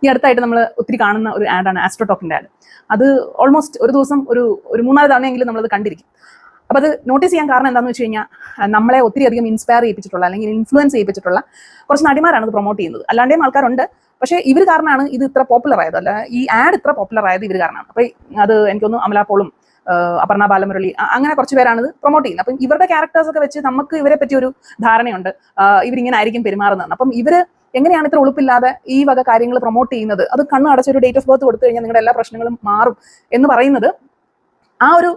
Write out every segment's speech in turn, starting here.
ഈ അടുത്തായിട്ട് നമ്മൾ ഒത്തിരി കാണുന്ന ഒരു ആഡാണ് ആസ്ട്രോടോക്കിൻ്റെ ആഡ്. അത് ഓൾമോസ്റ്റ് ഒരു ദിവസം ഒരു 3-4 തവണയെങ്കിലും നമ്മളത് കണ്ടിരിക്കും. അപ്പോൾ അത് നോട്ടീസ് ചെയ്യാൻ കാരണം എന്താണെന്ന് വെച്ച് കഴിഞ്ഞാൽ നമ്മളെ ഒത്തിരി അധികം ഇൻസ്പയർ ചെയ്യിപ്പിച്ചിട്ടുള്ള അല്ലെങ്കിൽ ഇൻഫ്ലുവൻസ് ചെയ്യിപ്പിച്ചിട്ടുള്ള കുറച്ച് നടിമാരാണ് ഇത് പ്രൊമോട്ട് ചെയ്യുന്നത്. അല്ലാണ്ടേയും ആൾക്കാരുണ്ട്, പക്ഷേ ഇവർ കാരണമാണ് ഇത് ഇത്ര പോപ്പുലർ ആയത്. അല്ല, ഈ ആഡ് ഇത്ര പോപ്പുലർ ആയത് ഇവർ കാരണമാണ്. അപ്പോൾ അത് എനിക്കൊന്ന് അമല പോളും അപർണ ബാലമുരളി അങ്ങനെ കുറച്ച് പേരാണ് ഇത് പ്രൊമോട്ട് ചെയ്യുന്നത്. അപ്പം ഇവരുടെ ക്യാരക്ടേഴ്സ് ഒക്കെ വെച്ച് നമുക്ക് ഇവരെ പറ്റി ഒരു ധാരണയുണ്ട്, ഇവരിങ്ങനെ ആയിരിക്കും പെരുമാറുന്നത്. അപ്പം ഇവർ എങ്ങനെയാണ് ഇത്ര ഉളുപ്പില്ലാതെ ഈ വക കാര്യങ്ങൾ പ്രൊമോട്ട് ചെയ്യുന്നത്? അത് കണ്ണ് അടച്ചൊരു ഡേറ്റ് ഓഫ് ബർത്ത് കൊടുത്തു കഴിഞ്ഞാൽ നിങ്ങളുടെ എല്ലാ പ്രശ്നങ്ങളും മാറും എന്ന് പറയുന്നത് ആ ഒരു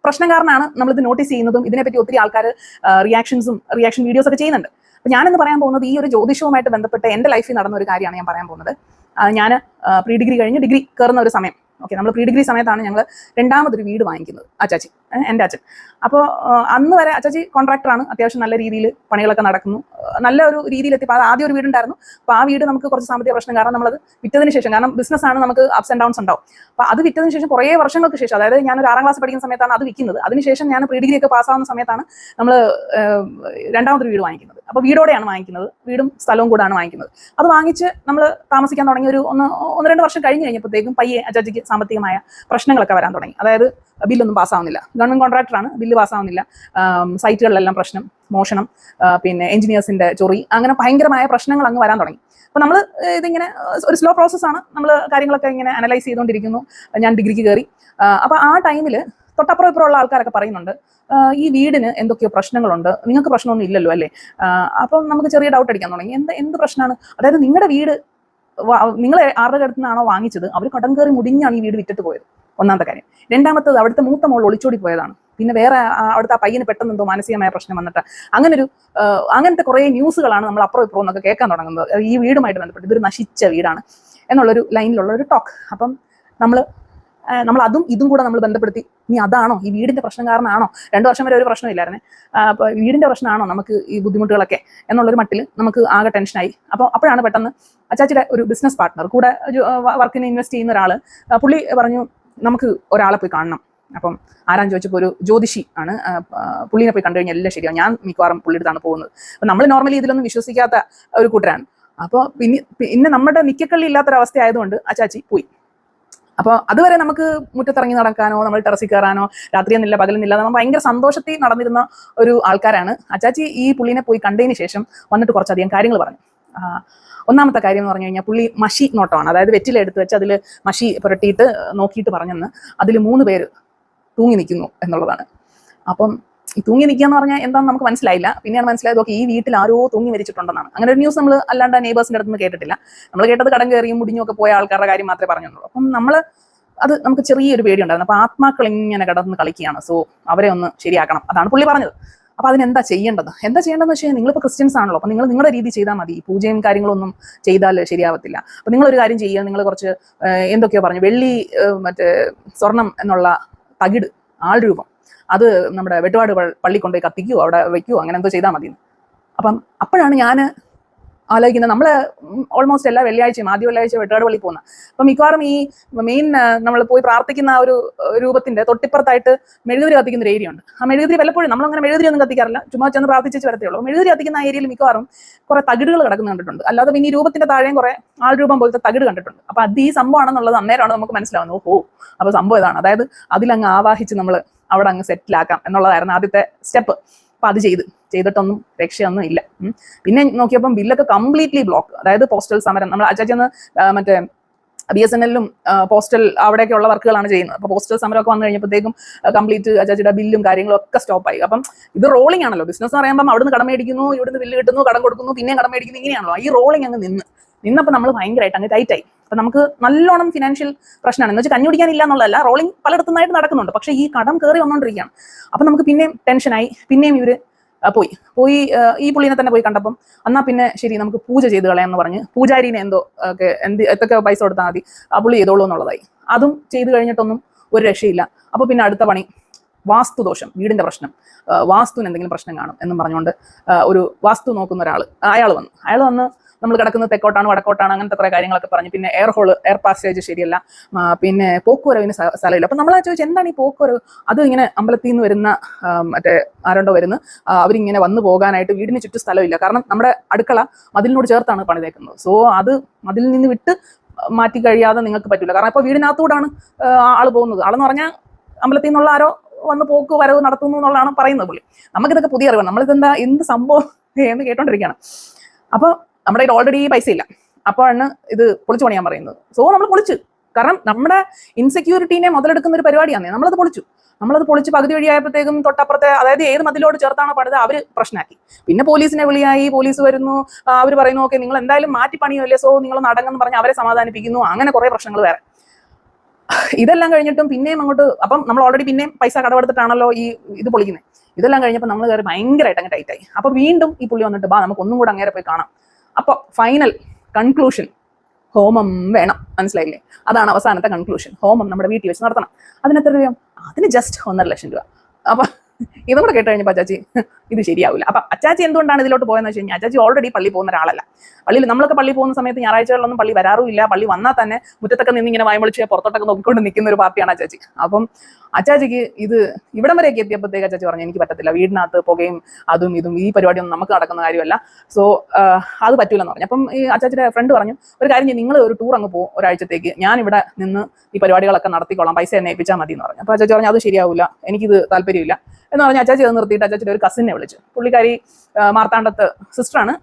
പ്രശ്നം കാരണമാണ് നമ്മളിത് നോട്ടീസ് ചെയ്യുന്നതും ഇതിനെപ്പറ്റി ഒത്തിരി ആൾക്കാർ റിയാക്ഷൻ വീഡിയോസ് ഒക്കെ ചെയ്യുന്നുണ്ട്. അപ്പം ഞാനെന്ന് പറയാൻ പോകുന്നത് ഈ ഒരു ജ്യോതിഷവുമായിട്ട് ബന്ധപ്പെട്ട് എൻ്റെ ലൈഫിൽ നടന്ന ഒരു കാര്യമാണ് ഞാൻ പറയാൻ പോകുന്നത്. ഞാൻ പ്രീ ഡിഗ്രി കഴിഞ്ഞ് ഡിഗ്രി കയറുന്ന ഒരു സമയം, ഓക്കെ, നമ്മൾ പ്രീ ഡിഗ്രി സമയത്താണ് ഞങ്ങൾ രണ്ടാമതൊരു വീട് വാങ്ങിക്കുന്നത്, അച്ചാച്ചി, എൻ്റെ അച്ഛൻ. അപ്പോൾ അന്ന് വരെ അച്ചാച്ചി കോൺട്രാക്ടറാണ്, അത്യാവശ്യം നല്ല രീതിയിൽ പണികളൊക്കെ നടക്കുന്നു, നല്ല ഒരു രീതിയിലെത്തിയപ്പോൾ അത് ആദ്യം ഒരു വീടുണ്ടായിരുന്നു. അപ്പോൾ ആ വീട് നമുക്ക് കുറച്ച് സാമ്പത്തിക പ്രശ്നം കാരണം നമ്മളത് വിറ്റതിന് ശേഷം, കാരണം ബിസിനസ്സാണ്, നമുക്ക് അപ്സ് ആൻഡ് ഡൗൺസ് ഉണ്ടാവും. അപ്പോൾ അത് വിറ്റതിന് ശേഷം കുറേ വർഷങ്ങൾക്ക് ശേഷം, അതായത് ഞാനൊരു 6ാം ക്ലാസ് പഠിക്കുന്ന സമയത്താണ് അത് വിൽക്കുന്നത്. അതിനുശേഷം ഞാൻ പ്രീ ഡിഗ്രി ഒക്കെ പാസ്സാവുന്ന സമയത്താണ് നമ്മൾ രണ്ടാമതൊരു വീട് വാങ്ങിക്കുന്നത്. അപ്പോൾ വീടോടെയാണ് വാങ്ങിക്കുന്നത്, വീടും സ്ഥലവും കൂടാണ് വാങ്ങിക്കുന്നത്. അത് വാങ്ങിച്ച് നമ്മൾ താമസിക്കാൻ തുടങ്ങി ഒരു 1-2 വർഷം കഴിഞ്ഞപ്പോഴത്തേക്കും പയ്യെ അച്ചാച്ചിക്ക് സാമ്പത്തികമായ പ്രശ്നങ്ങളൊക്കെ വരാൻ തുടങ്ങി. അതായത് ബില്ലൊന്നും പാസ്സാവുന്നില്ല, ഗവൺമെന്റ് കോൺട്രാക്ടറാണ്, ബില്ല് പാസ്സാവുന്നില്ല, സൈറ്റുകളിലെല്ലാം പ്രശ്നം, മോഷണം, പിന്നെ എഞ്ചിനീയേഴ്സിന്റെ ചൊറി, അങ്ങനെ ഭയങ്കരമായ പ്രശ്നങ്ങൾ അങ്ങ് വരാൻ തുടങ്ങി. അപ്പോൾ നമ്മൾ ഇതിങ്ങനെ ഒരു സ്ലോ പ്രോസസ്സാണ്, നമ്മൾ കാര്യങ്ങളൊക്കെ ഇങ്ങനെ അനലൈസ് ചെയ്തുകൊണ്ടിരിക്കുന്നു. ഞാൻ ഡിഗ്രിക്ക് കയറി. അപ്പോൾ ആ ടൈമിൽ തൊട്ടപ്പുറം ഇപ്പുറമുള്ള ആൾക്കാരൊക്കെ പറയുന്നുണ്ട്, ഈ വീടിന് എന്തൊക്കെയോ പ്രശ്നങ്ങളുണ്ട്, നിങ്ങൾക്ക് പ്രശ്നമൊന്നും ഇല്ലല്ലോ അല്ലേ? അപ്പം നമുക്ക് ചെറിയ ഡൗട്ട് അടിക്കാൻ തുടങ്ങി, എന്ത് പ്രശ്നമാണ്? അതായത് നിങ്ങളുടെ വീട് നിങ്ങൾ ആരുടെ അടുത്ത് നിന്നാണോ വാങ്ങിച്ചത്, അവർ കടം കയറി മുടിഞ്ഞാണ് ഈ വീട് വിറ്റിട്ട് പോയത്, ഒന്നാമത്തെ കാര്യം. രണ്ടാമത്തത് അവിടുത്തെ മൂത്ത മോൾ ഒളിച്ചോടി പോയതാണ്. പിന്നെ വേറെ അവിടുത്തെ ആ പയ്യന് പെട്ടെന്ന് എന്തോ മാനസികമായ പ്രശ്നം വന്നിട്ട് അങ്ങനത്തെ കുറേ ന്യൂസുകളാണ് നമ്മൾ അപ്പുറം ഇപ്പുറം എന്നൊക്കെ കേൾക്കാൻ തുടങ്ങുന്നത്. ഈ വീടുമായിട്ട് ബന്ധപ്പെട്ട് ഇതൊരു നശിച്ച വീടാണ് എന്നുള്ളൊരു ലൈനിലുള്ള ഒരു ടോക്ക്. അപ്പം നമ്മൾ അതും ഇതും കൂടെ നമ്മൾ ബന്ധപ്പെടുത്തി, ഇനി അതാണോ ഈ വീടിന്റെ പ്രശ്നം കാരണമാണോ? 2 വർഷം വരെ ഒരു പ്രശ്നമില്ലായിരുന്നേ, അപ്പോൾ വീടിന്റെ പ്രശ്നമാണോ നമുക്ക് ഈ ബുദ്ധിമുട്ടുകളൊക്കെ എന്നുള്ളൊരു മട്ടിൽ നമുക്ക് ആകെ ടെൻഷനായി. അപ്പോഴാണ് പെട്ടെന്ന് അച്ചാച്ചിയുടെ ഒരു ബിസിനസ് പാർട്ട്ണർ, കൂടെ വർക്കിന് ഇൻവെസ്റ്റ് ചെയ്യുന്ന ഒരാൾ, പുള്ളി പറഞ്ഞു നമുക്ക് ഒരാളെ പോയി കാണണം. അപ്പം ആരാന്ന് ചോദിച്ചപ്പോൾ ഒരു ജ്യോതിഷി ആണ്, പുള്ളിനെ പോയി കണ്ടു കഴിഞ്ഞാൽ എല്ലാം ശരിയാവും, ഞാൻ മിക്കവാറും പുള്ളിയുടെ പോകുന്നത്. അപ്പം നമ്മൾ നോർമലി ഇതിലൊന്നും വിശ്വസിക്കാത്ത ഒരു കൂട്ടരാണ്. അപ്പോൾ പിന്നെ നമ്മുടെ നിക്കക്കള്ളി ഇല്ലാത്തൊരവസ്ഥ ആയതുകൊണ്ട് അച്ചാച്ചി പോയി. അപ്പോൾ അതുവരെ നമുക്ക് മുറ്റത്തിറങ്ങി നടക്കാനോ നമ്മൾ ടെറസിൽ കയറാനോ രാത്രിയൊന്നുമില്ല പകലൊന്നുമില്ല, നമ്മൾ ഭയങ്കര സന്തോഷത്തിൽ നടന്നിരുന്ന ഒരു ആൾക്കാരാണ്. അച്ചാച്ചി ഈ പുള്ളിനെ പോയി കണ്ടതിന് ശേഷം വന്നിട്ട് കുറച്ചധികം കാര്യങ്ങൾ പറഞ്ഞു. ഒന്നാമത്തെ കാര്യം എന്ന് പറഞ്ഞു കഴിഞ്ഞാൽ പുള്ളി മഷി നോട്ടമാണ്, അതായത് വെറ്റിലെടുത്ത് വെച്ച് അതിൽ മഷി പുരട്ടിയിട്ട് നോക്കിയിട്ട് പറഞ്ഞെന്ന് അതിൽ 3 പേര് തൂങ്ങി നിൽക്കുന്നു എന്നുള്ളതാണ്. അപ്പം ഈ തൂങ്ങി നിൽക്കുക എന്ന് പറഞ്ഞാൽ എന്താണെന്ന് നമുക്ക് മനസ്സിലായില്ല. പിന്നെയാണ് മനസ്സിലായത് ഓക്കെ ഈ വീട്ടിൽ ആരോ തൂങ്ങി മരിച്ചിട്ടുണ്ടെന്നാണ്. അങ്ങനെ ഒരു ന്യൂസ് നമ്മൾ അല്ലാണ്ട് നെയ്ബേഴ്സിൻ്റെ അടുത്ത് നിന്ന് കേട്ടിട്ടില്ല. നമ്മൾ കേട്ടത് കടം കയറിയും മുടിഞ്ഞും ഒക്കെ പോയ ആൾക്കാരുടെ കാര്യം മാത്രമേ പറഞ്ഞുള്ളൂ. അപ്പം നമുക്ക് ചെറിയൊരു പേടിയുണ്ടായിരുന്നു. അപ്പോൾ ആത്മാക്കൾ ഇങ്ങനെ കിടന്ന് കളിക്കുകയാണ്, സോ അവരെ ഒന്ന് ശരിയാക്കണം, അതാണ് പുള്ളി പറഞ്ഞത്. അപ്പോൾ അതിനെന്താ ചെയ്യേണ്ടതെന്ന് വെച്ചാൽ നിങ്ങളിപ്പോൾ ക്രിസ്ത്യൻസ് ആണല്ലോ, അപ്പോൾ നിങ്ങൾ നിങ്ങളുടെ രീതി ചെയ്താൽ മതി, പൂജയും കാര്യങ്ങളൊന്നും ചെയ്താൽ ശരിയാവത്തില്ല. അപ്പോൾ നിങ്ങളൊരു കാര്യം ചെയ്യുക, നിങ്ങൾ കുറച്ച് എന്തൊക്കെയോ പറഞ്ഞു, വെള്ളി മറ്റേ സ്വർണം എന്നുള്ള തകിട് ആൾ രൂപം അത് നമ്മുടെ വെട്ടുപാട് പള്ളി കൊണ്ടുപോയി കത്തിക്കുവോ അവിടെ വയ്ക്കുവോ, അങ്ങനെ എന്തോ ചെയ്താൽ മതി. അപ്പോഴാണ് ഞാൻ ആലോചിക്കുന്നത്, നമ്മൾ ഓൾമോസ്റ്റ് എല്ലാ വെള്ളിയാഴ്ചയും ആദ്യ വെള്ളിയാഴ്ച വെട്ടുപാട് പള്ളി പോകുന്ന. അപ്പം മിക്കവാറും ഈ മെയിൻ നമ്മൾ പോയി പ്രാർത്ഥിക്കുന്ന ആ ഒരു രൂപത്തിന്റെ തൊട്ടിപ്പുറത്തായിട്ട് മെഴുകുതിരി കത്തിക്കുന്ന ഒരു ഏരിയ ഉണ്ട്. ആ മെഴുകുതിരി വല്ലപ്പോഴും നമ്മളങ്ങനെ മെഴുകുതിരി ഒന്നും കത്തിക്കാറില്ല, ചുമ്മാ ചെന്ന് പ്രാർത്ഥിച്ച് വരത്തേ ഉള്ളൂ. മെഴുകുതിരി കത്തിക്കുന്ന ഏരിയയിൽ മിക്കവാറും കുറെ തകിടുകൾ കിടക്കുന്ന കണ്ടിട്ടുണ്ട്, അല്ലാതെ പിന്നെ ഈ രൂപത്തിന്റെ താഴെയും കുറെ ആൾ രൂപം പോലത്തെ തകിട് കണ്ടിട്ടുണ്ട്. അപ്പൊ അത് ഈ സംഭവമാണെന്നുള്ളത് അന്നേരമാണ് നമുക്ക് മനസ്സിലാവുന്നത്, ഓഹോ അപ്പൊ സംഭവം ഇതാണ്. അതായത് അതിലങ്ങ് ആവാഹിച്ച് നമ്മൾ അവിടെ അങ്ങ് സെറ്റിലാക്കാം എന്നുള്ളതായിരുന്നു ആദ്യത്തെ സ്റ്റെപ്പ്. അപ്പൊ അത് ചെയ്തിട്ടൊന്നും രക്ഷയൊന്നും ഇല്ല. പിന്നെ നോക്കിയപ്പം ബില്ലൊക്കെ കംപ്ലീറ്റ്ലി ബ്ലോക്ക്. അതായത് പോസ്റ്റൽ സമരം, നമ്മൾ അച്ചാച്ചെന്ന് മറ്റേ BSNL-ലും പോസ്റ്റൽ അവിടെയൊക്കെ ഉള്ള വർക്കുകളാണ് ചെയ്യുന്നത്. അപ്പോൾ പോസ്റ്റൽ സമരമൊക്കെ വന്നു കഴിഞ്ഞപ്പോഴത്തേക്കും കംപ്ലീറ്റ് അച്ചാച്ചിയുടെ ബില്ലും കാര്യങ്ങളും ഒക്കെ സ്റ്റോപ്പായി. അപ്പം ഇത് റോളിംഗ് ആണല്ലോ, ബിസിനസ് എന്ന് പറയുമ്പോൾ അവിടുന്ന് കടം മേടിക്കുന്നു, ഇവിടുന്ന് ബില്ല് കിട്ടുന്നു, കടം കൊടുക്കുന്നു, പിന്നെയും കടം മേടിക്കുന്നു, ഇങ്ങനെയാണല്ലോ. ഈ റോളിംഗ് അങ്ങ് നിന്നപ്പോൾ നമ്മൾ ഭയങ്കരമായിട്ട് അങ്ങ് ടൈറ്റായി. അപ്പം നമുക്ക് നല്ലോണം ഫിനാൻഷ്യൽ പ്രശ്നമാണ്. എന്ന് വെച്ചാൽ കഞ്ഞി കുടിക്കാനില്ല എന്നുള്ളതല്ല, റോളിംഗ് പലയിടത്തുനിന്നായിട്ട് നടക്കുന്നുണ്ട്, പക്ഷേ ഈ കടം കയറി വന്നുകൊണ്ടിരിക്കുകയാണ്. അപ്പം നമുക്ക് പിന്നെയും ടെൻഷനായി. പിന്നെയും ഇവർ പോയി ഈ പുള്ളിനെ തന്നെ പോയി കണ്ടപ്പം എന്നാൽ പിന്നെ ശരി നമുക്ക് പൂജ ചെയ്ത് കളയാമെന്ന് പറഞ്ഞ് പൂജാരിനെ എത്തൊക്കെ പൈസ കൊടുത്താൽ മതി ആ പുള്ളി ചെയ്തോളൂ എന്നുള്ളതായി. അതും ചെയ്ത് കഴിഞ്ഞിട്ടൊന്നും ഒരു രക്ഷയില്ല. അപ്പോൾ പിന്നെ അടുത്ത പണി വാസ്തുദോഷം, വീടിന്റെ പ്രശ്നം, വാസ്തുവിന് എന്തെങ്കിലും പ്രശ്നം കാണും എന്നും പറഞ്ഞുകൊണ്ട് ഒരു വാസ്തു നോക്കുന്ന അയാൾ വന്ന് നമ്മൾ കിടക്കുന്നത് തെക്കോട്ടാണ് വടക്കോട്ടാണ് അങ്ങനത്തെ കുറേ കാര്യങ്ങളൊക്കെ പറഞ്ഞു. പിന്നെ എയർ പാസേജ് ശരിയല്ല, പിന്നെ പോക്കുവരവിന് സ്ഥലമില്ല. അപ്പം നമ്മളെ ചോദിച്ചാൽ എന്താണ് ഈ പോക്കുവരവ്? അത് ഇങ്ങനെ അമ്പലത്തിൽ നിന്ന് വരുന്ന മറ്റേ ആരണ്ടോ വരുന്ന അവരിങ്ങനെ വന്നു പോകാനായിട്ട് വീടിന് ചുറ്റും സ്ഥലമില്ല. കാരണം നമ്മുടെ അടുക്കള മതിലിനോട് ചേർത്താണ് പണിതേക്കുന്നത്. സോ അത് മതിലിൽ നിന്ന് വിട്ട് മാറ്റി കഴിയാതെ നിങ്ങൾക്ക് പറ്റില്ല. കാരണം ഇപ്പോൾ വീടിനകത്തൂടാണ് ആള് പോകുന്നത്. ആളെന്ന് പറഞ്ഞാൽ അമ്പലത്തിൽ നിന്നുള്ള ആരോ വന്ന് പോക്ക് വരവ് നടത്തുന്നു എന്നുള്ളതാണ് പറയുന്നത് പുള്ളി. നമുക്കിതൊക്കെ പുതിയ അറിവാണ്. നമ്മളിതെന്താ എന്ത് സംഭവം എന്ന് കേട്ടോണ്ടിരിക്കുകയാണ്. അപ്പോൾ നമ്മുടെ കയ്യിൽ ഓൾറെഡി പൈസ ഇല്ല. അപ്പോഴാണ് ഇത് പൊളിച്ചു പണിയാൻ പറയുന്നത്. സോ നമ്മൾ പൊളിച്ചു. കാരണം നമ്മുടെ ഇൻസെക്യൂരിറ്റീനെ മുതലെടുക്കുന്ന ഒരു പരിപാടിയാണ്. നമ്മളത് പൊളിച്ച് പകുതി വഴിയായപ്പോഴത്തേക്കും തൊട്ടപ്പുറത്തെ, അതായത് ഏത് മതിലോട് ചേർത്താണ് പണിത് അവർ പ്രശ്നമാക്കി. പിന്നെ പോലീസിനെ വിളിയായി, പോലീസ് വരുന്നു, അവർ പറയുന്നു ഓക്കെ നിങ്ങൾ എന്തായാലും മാറ്റി പണിയല്ലേ, സോ നിങ്ങൾ നടങ്ങെന്ന് പറഞ്ഞ് അവരെ സമാധാനിപ്പിക്കുന്നു. അങ്ങനെ കുറെ പ്രശ്നങ്ങൾ വേറെ. ഇതെല്ലാം കഴിഞ്ഞിട്ടും പിന്നെയും അങ്ങോട്ട്, അപ്പം നമ്മൾ ഓൾറെഡി പിന്നെയും പൈസ കടമെടുത്തിട്ടാണല്ലോ ഈ ഇത് പൊളിക്കുന്നത്. ഇതെല്ലാം കഴിഞ്ഞപ്പോൾ നമ്മൾ കയറി ഭയങ്കരമായിട്ട് അങ്ങ് ടൈറ്റായി. അപ്പൊ വീണ്ടും ഈ പുള്ളി വന്നിട്ട് ബാ നമുക്ക് ഒന്നും കൂടെ അങ്ങേരെ പോയി കാണാം. അപ്പോൾ ഫൈനൽ കൺക്ലൂഷൻ, ഹോമം വേണം. മനസ്സിലായില്ലേ? അതാണ് അവസാനത്തെ കൺക്ലൂഷൻ. ഹോമം നമ്മുടെ വീട്ടിൽ വെച്ച് നടത്തണം. അതിന് എത്ര രൂപ? അതിന് ജസ്റ്റ് 1.5 ലക്ഷം രൂപ. അപ്പൊ ഇതും കൂടെ കേട്ട് കഴിഞ്ഞപ്പോൾ അച്ചാച്ചി ഇത് ശരിയാവില്ല. അപ്പൊ അച്ചാച്ചി എന്തുകൊണ്ടാണ് ഇതിലോട്ട് പോയെന്ന് വെച്ച് കഴിഞ്ഞാൽ, അച്ചാച്ചി ഓൾറെഡി പള്ളി പോകുന്ന ഒരാളല്ല. പള്ളിയിൽ നമ്മളൊക്കെ പള്ളി പോകുന്ന സമയത്ത് ഞായറാഴ്ചകളിലൊന്നും പള്ളി വരാറുമില്ല. പള്ളി വന്നാൽ തന്നെ മുറ്റത്തൊക്കെ നിന്ന് ഇങ്ങനെ വായ്മൊളിച്ച് പുറത്തോട്ടൊക്കെ നോക്കിക്കൊണ്ട് നിൽക്കുന്ന ഒരു പാർട്ടിയാണ് അച്ചാച്ചി. അപ്പം അച്ചാച്ചിക്ക് ഇത് ഇവിടം വരെയൊക്കെ എത്തിയപ്പോഴത്തേക്ക് അച്ചാച്ചി പറഞ്ഞു എനിക്ക് പറ്റത്തില്ല, വീടിനകത്ത് പുകയും അതും ഇതും ഈ പരിപാടിയൊന്നും നമുക്ക് നടക്കുന്ന കാര്യമല്ല, സോ അത് പറ്റൂലെന്ന് പറഞ്ഞു. അപ്പം ഈ അച്ചാച്ചിയുടെ ഫ്രണ്ട് പറഞ്ഞു ഒരു കാര്യം നിങ്ങൾ ഒരു ടൂർ അങ്ങ് പോകും ഒരാഴ്ചത്തേക്ക്, ഞാൻ ഇവിടെ നിന്ന് ഈ പരിപാടികളൊക്കെ നടത്തിക്കോളാം, പൈസ എന്നെ ഏൽപ്പിച്ചാൽ മതി എന്ന് പറഞ്ഞു. അപ്പോൾ അച്ചാച്ചി പറഞ്ഞു അത് ശരിയാവില്ല, എനിക്കിത് താല്പര്യമില്ല എന്ന് പറഞ്ഞാൽ അച്ചാച്ചി അത് നിർത്തിയിട്ട് അച്ചാച്ചിയുടെ ഒരു കസിനെ വിളിച്ചു. പുള്ളിക്കാരി മാർത്താണ്ഡത്ത് സിസ്റ്ററാണ്,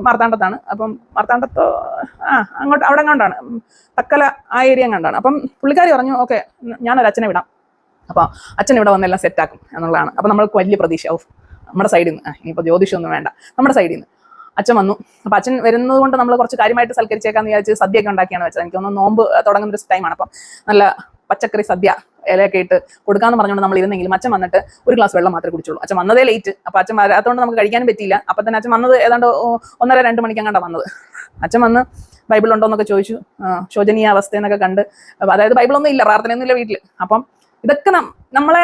മാർത്താണ്ഡത്താണ്. അപ്പം മാർത്താണ്ഡത്ത് അങ്ങോട്ട് അവിടെ കണ്ടാണ്, തക്കല ആ ഏരിയ കണ്ടാണ്. അപ്പം പുള്ളിക്കാരി പറഞ്ഞു ഓക്കെ ഞാനൊരു അച്ഛനെ വിടാം, അപ്പോൾ അച്ഛൻ ഇവിടെ വന്നെല്ലാം സെറ്റാക്കും എന്നുള്ളതാണ്. അപ്പം നമ്മൾക്ക് വലിയ പ്രതീക്ഷ, നമ്മുടെ സൈഡിൽ നിന്ന് ഇനിയിപ്പോൾ ജ്യോതിഷമൊന്നും വേണ്ട, നമ്മുടെ സൈഡിൽ നിന്ന് അച്ഛൻ വന്നു. അപ്പം അച്ഛൻ വരുന്നത് കൊണ്ട് നമ്മൾ കുറച്ച് കാര്യമായിട്ട് സൽക്കരിച്ചേക്കാന്ന് വിചാരിച്ച് സദ്യയൊക്കെ ഉണ്ടാക്കിയാണ് വെച്ചത്. എനിക്കൊന്ന് നോമ്പ് തുടങ്ങുന്ന ഒരു ടൈമാണ്. അപ്പം നല്ല പച്ചക്കറി സദ്യ ഇലയൊക്കെ ഇട്ട് കൊടുക്കാമെന്ന് പറഞ്ഞുകൊണ്ട് നമ്മൾ ഇരുന്നെങ്കിലും അച്ഛൻ വന്നിട്ട് ഒരു ഗ്ലാസ് വെള്ളം മാത്രമേ കുടിച്ചുള്ളൂ. അച്ഛൻ വന്നതേ ലേറ്റ്. അപ്പം അച്ഛൻ വരാത്തതുകൊണ്ട് നമുക്ക് കഴിക്കാനും പറ്റിയില്ല. അപ്പം തന്നെ അച്ഛൻ വന്നത് ഏതാണ്ട് 1:30-2 മണിക്കങ്ങാണ്ടാണ് വന്നത്. അച്ഛൻ വന്ന് ബൈബിൾ ഉണ്ടോ എന്നൊക്കെ ചോദിച്ചു, ശോചനീയ അവസ്ഥ എന്നൊക്കെ കണ്ട്, അതായത് ബൈബിളൊന്നും ഇല്ല, പ്രാർത്ഥനയൊന്നും ഇല്ല വീട്ടിൽ. അപ്പം ഇതൊക്കെ നമ്മളെ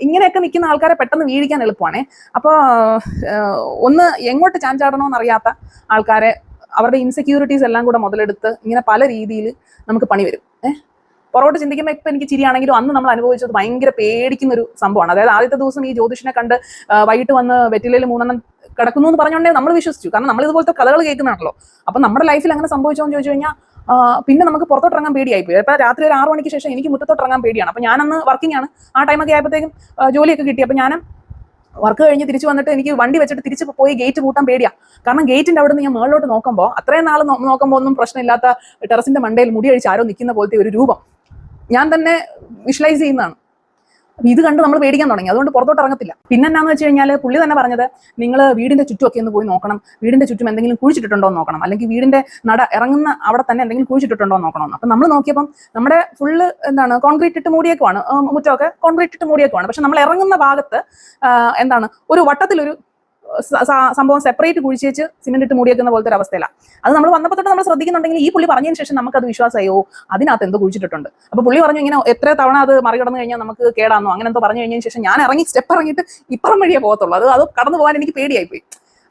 ഇങ്ങനെയൊക്കെ നിൽക്കുന്ന ആൾക്കാരെ പെട്ടെന്ന് വീഴിക്കാൻ എളുപ്പമാണേ. അപ്പോൾ ഒന്ന് എങ്ങോട്ട് ചാഞ്ചാടണമെന്ന് അറിയാത്ത ആൾക്കാരെ അവരുടെ ഇൻസെക്യൂരിറ്റീസ് എല്ലാം കൂടെ മുതലെടുത്ത് ഇങ്ങനെ പല രീതിയിൽ നമുക്ക് പണി വരും. പുറകോട്ട് ചിന്തിക്കുമ്പോൾ ഇപ്പം എനിക്ക് ചിരിയാണെങ്കിലും അന്ന് നമ്മൾ അനുഭവിച്ചത് ഭയങ്കര പേടിക്കുന്ന ഒരു സംഭവമാണ്. അതായത് ആദ്യത്തെ ദിവസം ഈ ജ്യോതിഷനെ കണ്ട് വൈകിട്ട് വന്ന് വെറ്റിലയിൽ 3 കിടക്കുന്നു എന്ന് പറഞ്ഞുകൊണ്ടേ നമ്മൾ വിശ്വസിച്ചു. കാരണം നമ്മൾ ഇതുപോലത്തെ കഥകൾ കേൾക്കുന്നതാണല്ലോ. അപ്പം നമ്മുടെ ലൈഫിൽ അങ്ങനെ സംഭവിച്ചോ എന്ന് ചോദിച്ചു കഴിഞ്ഞാൽ പിന്നെ നമുക്ക് പുറത്തോട്ടിറങ്ങാൻ പേടിയായിപ്പോയി. ഇപ്പം രാത്രി ഒരു 6 മണിക്ക് ശേഷം എനിക്ക് മുറ്റത്തോട്ടിറങ്ങാൻ പേടിയാണ്. അപ്പം ഞാനന്ന് വർക്കിംഗ് ആണ്. ആ ടൈമൊക്കെ ആയപ്പോഴത്തേക്കും ജോലിയൊക്കെ കിട്ടി. അപ്പം ഞാൻ വർക്ക് കഴിഞ്ഞ് തിരിച്ചു വന്നിട്ട് എനിക്ക് വണ്ടി വെച്ചിട്ട് തിരിച്ച് പോയി ഗേറ്റ് പൂട്ടാൻ പേടിയാണ്. കാരണം ഗേറ്റിന്റെ അവിടെ നിന്ന് ഞാൻ മുകളിലോട്ട് നോക്കുമ്പോൾ അത്രയും നാൾ നോക്കുമ്പോൾ ഒന്നും പ്രശ്നമില്ലാത്ത ടെറസിന്റെ മണ്ടയിൽ മുടി അഴിച്ച് ആരോ നിൽക്കുന്ന പോലത്തെ ഒരു രൂപം ഞാൻ തന്നെ വിഷ്വലൈസ് ചെയ്യുന്നതാണ്. ഇത് കണ്ട് നമ്മൾ പേടിക്കാൻ തുടങ്ങി. അതുകൊണ്ട് പുറത്തോട്ട് ഇറങ്ങത്തില്ല. പിന്നെ എന്നാന്ന് വെച്ച് കഴിഞ്ഞാൽ പുള്ളി തന്നെ പറഞ്ഞത് നിങ്ങൾ വീടിന്റെ ചുറ്റുമൊക്കെ ഒന്ന് പോയി നോക്കണം, വീടിന്റെ ചുറ്റും എന്തെങ്കിലും കുഴിച്ചിട്ടുണ്ടോ എന്ന് നോക്കണം, അല്ലെങ്കിൽ വീടിന്റെ നട ഇറങ്ങുന്ന അവിടെ തന്നെ എന്തെങ്കിലും കുഴിച്ചിട്ടുണ്ടോ എന്ന് നോക്കണം. അപ്പം നമ്മൾ നോക്കിയപ്പം നമ്മുടെ ഫുള്ള് എന്താണ് കോൺക്രീറ്റ് ഇട്ട് മൂടിയേക്കുവാണ്, മുറ്റമൊക്കെ കോൺക്രീറ്റ് ഇട്ട് മൂടിയേക്കുവാണ്. പക്ഷെ നമ്മൾ ഇറങ്ങുന്ന ഭാഗത്ത് എന്താണ് ഒരു വട്ടത്തിലൊരു സംഭവം സെപ്പറേറ്റ് കുഴിച്ച് വെച്ച് സിമെന്റ് ഇട്ട് മൂടിയേക്കുന്ന പോലത്തെ ഒരു അവസ്ഥയിലാണ്. അത് നമ്മൾ വന്നപ്പോൾ തൊട്ട് നമ്മൾ ശ്രദ്ധിക്കുന്നുണ്ടെങ്കിൽ ഈ പുള്ളി പറഞ്ഞതിന് ശേഷം നമുക്കത് വിശ്വാസമായോ അതിനകത്ത് എന്തോ കുഴിച്ചിട്ടുണ്ട്. അപ്പോൾ പുള്ളി പറഞ്ഞു ഇങ്ങനെ എത്ര തവണ അത് മറികടന്ന് കഴിഞ്ഞാൽ നമുക്ക് കേടാന്നോ അങ്ങനെ എന്തോ പറഞ്ഞു കഴിഞ്ഞതിന് ശേഷം ഞാൻ സ്റ്റെപ്പ് ഇറങ്ങിയിട്ട് ഇപ്പുറം വഴിയേ പോകത്തുള്ളൂ. അത് കടന്നു പോകാൻ എനിക്ക് പേടിയായിപ്പോയി.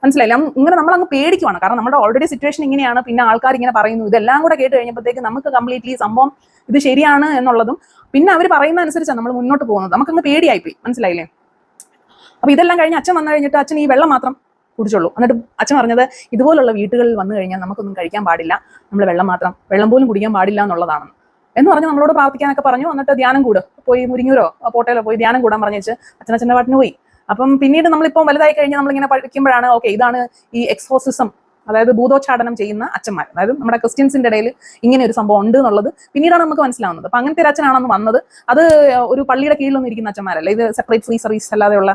മനസ്സിലായില്ല? ഇങ്ങനെ നമ്മളങ്ങ് പേടിക്കുവാണ്. കാരണം നമ്മുടെ ഓൾറെഡി സിറ്റുവേഷൻ ഇങ്ങനെയാണ്. പിന്നെ ആൾക്കാർ ഇങ്ങനെ പറയുന്നു. ഇതെല്ലാം കൂടെ കേട്ട് കഴിഞ്ഞപ്പോഴത്തേക്ക് നമുക്ക് കംപ്ലീറ്റ്ലി സംഭവം ഇത് ശരിയാണ് എന്നുള്ളതും പിന്നെ അവർ പറയുന്ന അനുസരിച്ചാണ് നമ്മൾ മുന്നോട്ട് പോകുന്നത്. നമുക്കങ്ങ് പേടിയായിപ്പോയി. മനസ്സിലായില്ലേ? അപ്പൊ ഇതെല്ലാം കഴിഞ്ഞ് അച്ഛൻ വന്നു കഴിഞ്ഞിട്ട് അച്ഛൻ ഈ വെള്ളം മാത്രം കുടിച്ചുള്ളൂ. എന്നിട്ട് അച്ഛൻ പറഞ്ഞത് ഇതുപോലുള്ള വീട്ടുകളിൽ വന്നു കഴിഞ്ഞാൽ നമുക്കൊന്നും കഴിക്കാൻ പാടില്ല, നമ്മൾ വെള്ളം പോലും കുടിക്കാൻ പാടില്ല എന്നുള്ളതാണ് എന്ന് പറഞ്ഞ് നമ്മളോട് പ്രാർത്ഥിക്കാനൊക്കെ പറഞ്ഞു. എന്നിട്ട് ധ്യാനം പോയി മുരിങ്ങൂരോ പോട്ടയിലോ പോയി ധ്യാനം കൂടാൻ പറഞ്ഞിട്ട് അച്ഛൻ്റെ പാട്ടിന് പോയി. അപ്പം പിന്നീട് നമ്മളിപ്പോൾ വലുതായി കഴിഞ്ഞാൽ നമ്മളിങ്ങനെ പഠിക്കുമ്പോഴാണ് ഓക്കെ ഇതാണ് ഈ എക്സോസിസം, അതായത് ഭൂതോച്ചാടനം ചെയ്യുന്ന അച്ഛന്മാർ, അതായത് നമ്മുടെ ക്രിസ്ത്യൻസിന്റെ ഇടയിൽ ഇങ്ങനെ ഒരു സംഭവം ഉണ്ട് എന്നുള്ളത് പിന്നീടാണ് നമുക്ക് മനസ്സിലാവുന്നത്. അപ്പൊ അങ്ങനത്തെ ഒരു അച്ഛനാണെന്ന് വന്നത്. അത് ഒരു പള്ളിയുടെ കീഴിലൊന്നും ഇരിക്കുന്ന അച്ഛന്മാരല്ല, ഇത് സെപ്പറേറ്റ് ഫ്രീ സർവീസ് അല്ലാതെയുള്ള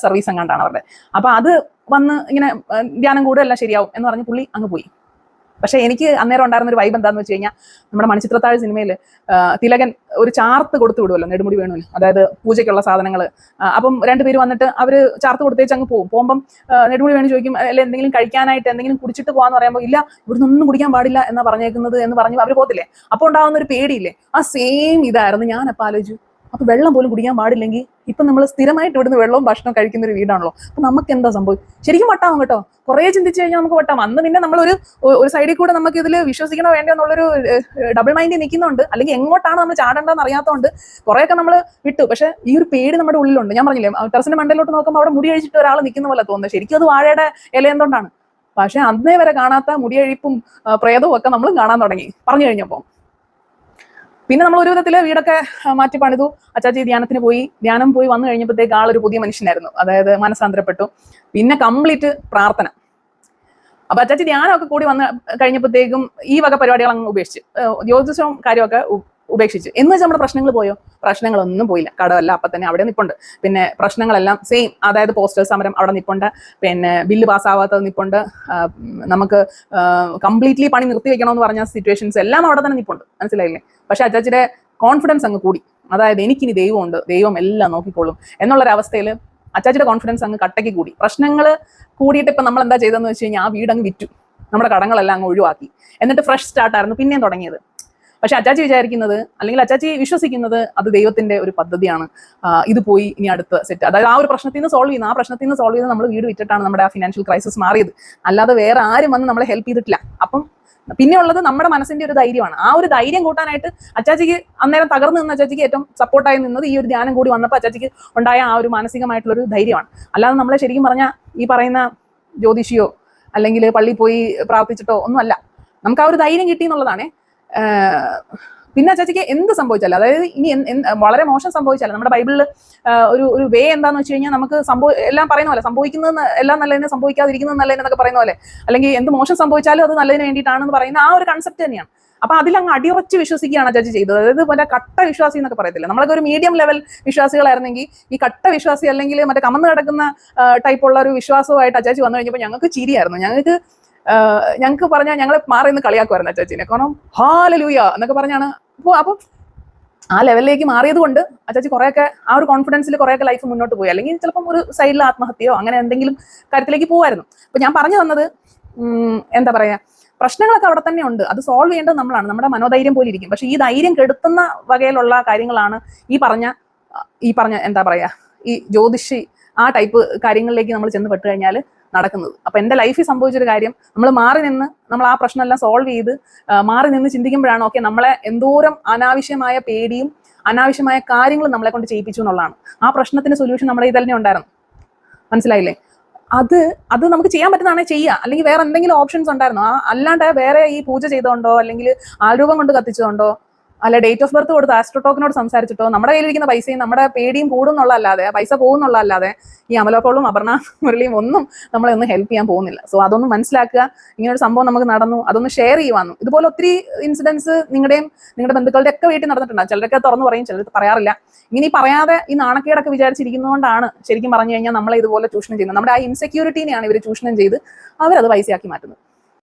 സർവീസ് എങ്ങാണ്ടാണ് അവരുടെ. അപ്പൊ അത് വന്ന് ഇങ്ങനെ ധ്യാനം എല്ലാം ശരിയാവും എന്ന് പറഞ്ഞ് പുള്ളി അങ്ങ് പോയി. പക്ഷെ എനിക്ക് അന്നേരം ഉണ്ടായിരുന്ന ഒരു വൈബ് എന്താണെന്ന് വെച്ച് കഴിഞ്ഞാൽ നമ്മുടെ മണിച്ചിത്രത്താഴ് സിനിമയിൽ തിലകൻ ഒരു ചാർത്ത് കൊടുത്തു വിടുമല്ലോ നെടുമുടി വേണുവിന്, അതായത് പൂജയ്ക്കുള്ള സാധനങ്ങൾ. അപ്പം 2 പേര് വന്നിട്ട് അവർ ചാർത്ത് കൊടുത്തേച്ച് അങ്ങ് പോകുമ്പം നെടുമുടി വേണു ചോദിക്കും അല്ലെ എന്തെങ്കിലും കഴിക്കാനായിട്ട് എന്തെങ്കിലും കുടിച്ചിട്ട് പോകാന്ന് പറയുമ്പോൾ ഇല്ല ഇവിടുന്ന് ഒന്നും കുടിക്കാൻ പാടില്ല എന്നാ പറഞ്ഞേക്കുന്നത് എന്ന് പറഞ്ഞ് അവർ പോകത്തില്ലേ. അപ്പോൾ ഉണ്ടാകുന്ന ഒരു പേടിയില്ലേ, ആ സെയിം ഇതായിരുന്നു. ഞാനപ്പോൾ ആലോചിച്ചു അപ്പൊ വെള്ളം പോലും കുടിക്കാൻ പാടില്ലെങ്കിൽ ഇപ്പൊ നമ്മൾ സ്ഥിരമായിട്ട് ഇവിടുന്ന് വെള്ളവും ഭക്ഷണവും കഴിക്കുന്ന ഒരു വീടാണല്ലോ. അപ്പൊ നമുക്ക് എന്താ സംഭവം? ശരിക്കും വട്ടാവും കേട്ടോ. കുറേ ചിന്തിച്ചു കഴിഞ്ഞാൽ നമുക്ക് വട്ടാവും. അന്ന് പിന്നെ നമ്മളൊരു സൈഡിൽ കൂടെ നമുക്ക് ഇതിൽ വിശ്വസിക്കണോ വേണ്ടോ എന്നുള്ളൊരു ഡബിൾ മൈൻഡിൽ നിൽക്കുന്നുണ്ട്. അല്ലെങ്കിൽ എങ്ങോട്ടാണ് നമ്മൾ ചാടേണ്ടതെന്ന് അറിയാത്തതുകൊണ്ട് കുറേയൊക്കെ നമ്മൾ വിട്ടു. പക്ഷെ ഈ ഒരു പേടി നമ്മുടെ ഉള്ളിലുണ്ട്. ഞാൻ പറഞ്ഞില്ലേ ടെറസിന്റെ മണ്ടയിലോട്ട് നോക്കുമ്പോൾ അവിടെ മുടി കഴിച്ചിട്ട് ഒരാൾ നിൽക്കുന്ന പോലെ തോന്നുന്നത്. ശരിക്കും അത് വാഴയുടെ ഇല എന്തുകൊണ്ടാണ്. പക്ഷെ അന്നേ വരെ കാണാത്ത മുടിയഴിപ്പും പ്രേതവും ഒക്കെ നമ്മളും കാണാൻ തുടങ്ങി പറഞ്ഞു കഴിഞ്ഞപ്പോൾ. പിന്നെ നമ്മൾ ഒരു വിധത്തില് വീടൊക്കെ മാറ്റി പണിതു. അച്ചാച്ചി ധ്യാനത്തിന് പോയി. ധ്യാനം പോയി വന്നു കഴിഞ്ഞപ്പോഴത്തേക്ക് ആളൊരു പുതിയ മനുഷ്യനായിരുന്നു. അതായത് മനസ്സാന്തരപ്പെട്ടു. പിന്നെ കംപ്ലീറ്റ് പ്രാർത്ഥന. അപ്പൊ അച്ചാച്ചി ധ്യാനമൊക്കെ കൂടി വന്ന് കഴിഞ്ഞപ്പോഴത്തേക്കും ഈ വക പരിപാടികൾ അങ്ങ് ഉപേക്ഷിച്ച്, ജ്യോതിഷവും കാര്യമൊക്കെ ഉപേക്ഷിച്ച്. എന്ന് വെച്ചാൽ നമ്മുടെ പ്രശ്നങ്ങൾ പോയോ? പ്രശ്നങ്ങളൊന്നും പോയില്ല. കടമല്ല അപ്പൊ തന്നെ അവിടെ നിപ്പുണ്ട്. പിന്നെ പ്രശ്നങ്ങളെല്ലാം സെയിം, അതായത് പോസ്റ്റൽ സമരം അവിടെ നിപ്പുണ്ട്, പിന്നെ ബില്ല് പാസ്സാവാത്തത് നിപ്പുണ്ട്, നമുക്ക് കംപ്ലീറ്റ്ലി പണി നിർത്തി വെക്കണമെന്ന് പറഞ്ഞ സിറ്റുവേഷൻസ് എല്ലാം അവിടെ തന്നെ നിപ്പുണ്ട്. മനസ്സിലായില്ലേ? പക്ഷെ അച്ചാച്ചിയുടെ കോൺഫിഡൻസ് അങ്ങ് കൂടി. അതായത് എനിക്കിനി ദൈവമുണ്ട്, ദൈവം എല്ലാം നോക്കിക്കോളും എന്നുള്ളൊരവസ്ഥയിൽ അച്ചാച്ചിയുടെ കോൺഫിഡൻസ് അങ്ങ് കട്ടയ്ക്ക് കൂടി. പ്രശ്നങ്ങൾ കൂടിയിട്ട് ഇപ്പം നമ്മൾ എന്താ ചെയ്തതെന്ന് വെച്ച് കഴിഞ്ഞാൽ ആ വീടങ്ങ് വിറ്റു, നമ്മുടെ കടങ്ങളെല്ലാം അങ്ങ് ഒഴിവാക്കി. എന്നിട്ട് ഫ്രഷ് സ്റ്റാർട്ടായിരുന്നു പിന്നെയും തുടങ്ങിയത്. പക്ഷെ അച്ചാച്ചി വിചാരിക്കുന്നത്, അല്ലെങ്കിൽ അച്ചാച്ചി വിശ്വസിക്കുന്നത്, അത് ദൈവത്തിന്റെ ഒരു പദ്ധതിയാണ്. ഇത് പോയി ഇനി അടുത്ത സെറ്റ്, അതായത് ആ ഒരു പ്രശ്നത്തിൽ നിന്ന് സോൾവ് ചെയ്യുന്നത്, ആ പ്രശ്നത്തിൽ നിന്ന് സോൾവ് ചെയ്ത് നമ്മൾ വീട് വിറ്റിട്ടാണ് നമ്മുടെ ആ ഫിനാൻഷ്യൽ ക്രൈസിസ് മാറിയത്. അല്ലാതെ വേറെ ആരും വന്ന് നമ്മളെ ഹെൽപ്പ് ചെയ്തിട്ടില്ല. അപ്പം പിന്നെ ഉള്ളത് നമ്മുടെ മനസ്സിന്റെ ഒരു ധൈര്യമാണ്. ആ ഒരു ധൈര്യം കൂട്ടാനായിട്ട് അച്ചാച്ചിക്ക് അന്നേരം തകർന്നു നിന്ന അച്ചാച്ചിക്ക് ഏറ്റവും സപ്പോർട്ടായി നിന്നത് ഈ ഒരു ധ്യാനം കൂടി വന്നപ്പോൾ അച്ചാച്ചിക്ക് ഉണ്ടായ ആ ഒരു മാനസികമായിട്ടുള്ള ഒരു ധൈര്യമാണ്. അല്ലാതെ നമ്മളെ ശരിക്കും പറഞ്ഞാൽ ഈ പറയുന്ന ജ്യോതിഷിയോ അല്ലെങ്കിൽ പള്ളിയിൽ പോയി പ്രാർത്ഥിച്ചിട്ടോ ഒന്നുമല്ല, നമുക്ക് ആ ഒരു ധൈര്യം കിട്ടി എന്നുള്ളതാണ്. പിന്നെ അച്ചാച്ചിക്ക് എന്ത് സംഭവിച്ചാലും, അതായത് ഇനി വളരെ മോശം സംഭവിച്ചാലും, നമ്മുടെ ബൈബിളിൽ ഒരു വേ എന്താന്ന് വെച്ച് കഴിഞ്ഞാൽ, നമുക്ക് എല്ലാം പറയുന്ന പോലെ സംഭവിക്കുന്നത് എല്ലാം നല്ലതിനെ, സംഭവിക്കാതിരിക്കുന്നത് നല്ലതിനെന്നൊക്കെ പറയുന്ന പോലെ, അല്ലെങ്കിൽ എന്ത് മോശം സംഭവിച്ചാലും അത് നല്ലതിന് വേണ്ടിയിട്ടാണെന്ന് പറയുന്ന ആ ഒരു കൺസെപ്റ്റ് തന്നെയാണ്. അപ്പൊ അതിലങ്ങ് അടിയുറച്ച് വിശ്വസിക്കുകയാണ് അച്ചാച്ചി ചെയ്തത്. അതായത് മറ്റേ കട്ട വിശ്വാസി എന്നൊക്കെ പറയത്തില്ല, നമ്മളൊക്കെ ഒരു മീഡിയം ലെവൽ വിശ്വാസികളായിരുന്നെങ്കിൽ ഈ കട്ട വിശ്വാസി അല്ലെങ്കിൽ മറ്റേ കമന്ന് കിടക്കുന്ന ടൈപ്പുള്ള ഒരു വിശ്വാസവുമായിട്ട് അച്ചാച്ചി വന്നു കഴിഞ്ഞപ്പോൾ ഞങ്ങൾക്ക് ചിരിയായിരുന്നു. ഞങ്ങൾക്ക് പറഞ്ഞാൽ ഞങ്ങളെ മാറി നിന്ന് കളിയാക്കുമായിരുന്നു അച്ചാച്ചിനെ. കാരണം ഹാലലൂയ എന്നൊക്കെ പറഞ്ഞാണ്. അപ്പം ആ ലെവലിലേക്ക് മാറിയത് കൊണ്ട് അച്ചാച്ചി കുറെയൊക്കെ ആ ഒരു കോൺഫിഡൻസിൽ കുറെയൊക്കെ ലൈഫ് മുന്നോട്ട് പോയി. അല്ലെങ്കിൽ ചിലപ്പം ഒരു സൈഡിൽ ആത്മഹത്യയോ അങ്ങനെ എന്തെങ്കിലും കാര്യത്തിലേക്ക് പോകുമായിരുന്നു. അപ്പൊ ഞാൻ പറഞ്ഞു തന്നത്, എന്താ പറയാ, പ്രശ്നങ്ങളൊക്കെ അവിടെ തന്നെ ഉണ്ട്. അത് സോൾവ് ചെയ്യേണ്ടത് നമ്മളാണ്. നമ്മുടെ മനോധൈര്യം പോലെ ഇരിക്കും. പക്ഷെ ഈ ധൈര്യം കെടുത്തുന്ന വകയിലുള്ള കാര്യങ്ങളാണ് ഈ പറഞ്ഞ എന്താ പറയാ, ഈ ജ്യോതിഷി ആ ടൈപ്പ് കാര്യങ്ങളിലേക്ക് നമ്മൾ ചെന്ന് പെട്ട് കഴിഞ്ഞാൽ നടക്കുന്നത്. അപ്പൊ എന്റെ ലൈഫിൽ സംഭവിച്ചൊരു കാര്യം, നമ്മൾ മാറി നിന്ന് നമ്മൾ ആ പ്രശ്നമെല്ലാം സോൾവ് ചെയ്ത് മാറി നിന്ന് ചിന്തിക്കുമ്പോഴാണ് ഓക്കെ നമ്മളെ എന്തോരം അനാവശ്യമായ പേടിയും അനാവശ്യമായ കാര്യങ്ങളും നമ്മളെ കൊണ്ട് ചെയ്യിപ്പിച്ചു എന്നുള്ളതാണ്. ആ പ്രശ്നത്തിന് സൊല്യൂഷൻ നമ്മുടെ ഇതിൽ തന്നെ ഉണ്ടായിരുന്നു. മനസ്സിലായില്ലേ? അത് നമുക്ക് ചെയ്യാൻ പറ്റുന്നതാണെങ്കിൽ ചെയ്യുക. അല്ലെങ്കിൽ വേറെ എന്തെങ്കിലും ഓപ്ഷൻസ് ഉണ്ടായിരുന്നോ? അല്ലാണ്ട് വേറെ ഈ പൂജ ചെയ്തോണ്ടോ അല്ലെങ്കിൽ ആൾരൂപം കൊണ്ട് കത്തിച്ചതുകൊണ്ടോ അല്ല ഡേറ്റ് ഓഫ് ബർത്ത് കൊടുത്ത് ആസ്ട്രോടോക്കിനോട് സംസാരിച്ചിട്ടോ നമ്മുടെ കയ്യിലിരിക്കുന്ന പൈസയും നമ്മുടെ പേടിയും കൂടുന്നുള്ളതല്ലാതെ, പൈസ പോകുന്നുള്ളതല്ലാതെ ഈ അമലോക്കോളും അപർണ മുരളിയും ഒന്നും നമ്മളെ ഒന്നും ഹെൽപ്പ് ചെയ്യാൻ പോകുന്നില്ല. സോ അതൊന്നും മനസ്സിലാക്കുക. ഇങ്ങനൊരു സംഭവം നമുക്ക് നടന്നു, അതൊന്ന് ഷെയർ ചെയ്യുവാന്നു. ഇതുപോലെ ഒത്തിരി ഇൻസിഡൻസ് നിങ്ങളുടെ ബന്ധുക്കളുടെ ഒക്കെ വീട്ടിൽ നടന്നിട്ടുണ്ടാകും. ചിലരൊക്കെ തുറന്നു പറയും, ചിലർ പറയാറില്ല. ഇങ്ങനെ ഈ പറയാതെ ഈ നാണക്കേടൊക്കെ വിചാരിച്ചിരിക്കുന്നതുകൊണ്ടാണ് ശരിക്കും പറഞ്ഞു കഴിഞ്ഞാൽ നമ്മളെ ഇതുപോലെ ചൂഷണം ചെയ്യുന്നത്. നമ്മുടെ ആ ഇൻസെക്യൂരിറ്റീനെയാണ് ഇവർ ചൂഷണം ചെയ്ത് അവരത് പൈസയാക്കി മാറ്റുന്നത്.